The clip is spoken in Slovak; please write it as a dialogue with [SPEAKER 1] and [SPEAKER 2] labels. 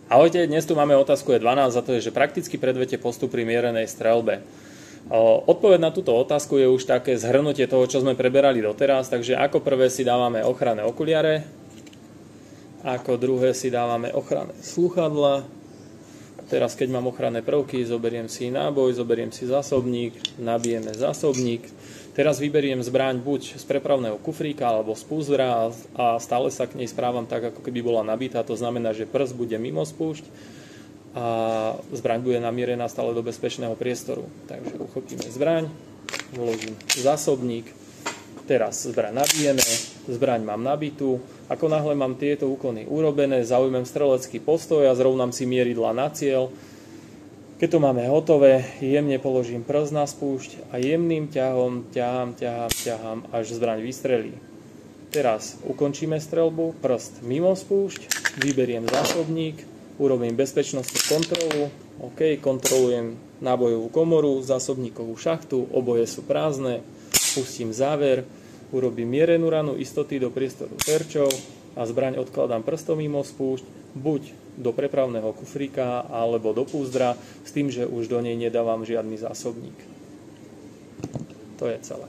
[SPEAKER 1] Ahojte, dnes tu máme otázku E12 a to je, že praktický predvete postup pri mierenej streľbe. Odpoveď na túto otázku je už také zhrnutie toho, čo sme preberali doteraz, takže ako prvé si dávame ochranné okuliare, ako druhé si dávame ochranné slúchadlá. Teraz, keď mám ochranné prvky, zoberiem si náboj, zoberiem si zásobník, nabijeme zásobník. Teraz vyberiem zbraň buď z prepravného kufríka alebo z púzdra a stále sa k nej správam tak, ako keby bola nabitá. To znamená, že prst bude mimo spúšť a zbraň bude namierená stále do bezpečného priestoru. Takže uchopíme zbraň, vložím zásobník. Teraz zbraň nabijeme, zbraň mám nabitú. Ako náhle mám tieto úkony urobené, zaujmem strelecký postoj a zrovnám si mieridla na cieľ. Keď to máme hotové, jemne položím prst na spúšť a jemným ťahom ťahám, až zbraň vystrelí. Teraz ukončíme streľbu, prst mimo spúšť, vyberiem zásobník, urobím bezpečnostnú kontrolu, kontrolujem nábojovú komoru, zásobníkovú šachtu, oboje sú prázdne, pustím záver, urobím mierenú ranu istoty do priestoru terčov a zbraň odkladám prstom mimo spúšť, buď do prepravného kufríka alebo do púzdra, s tým, že už do nej nedávam žiadny zásobník. To je celé.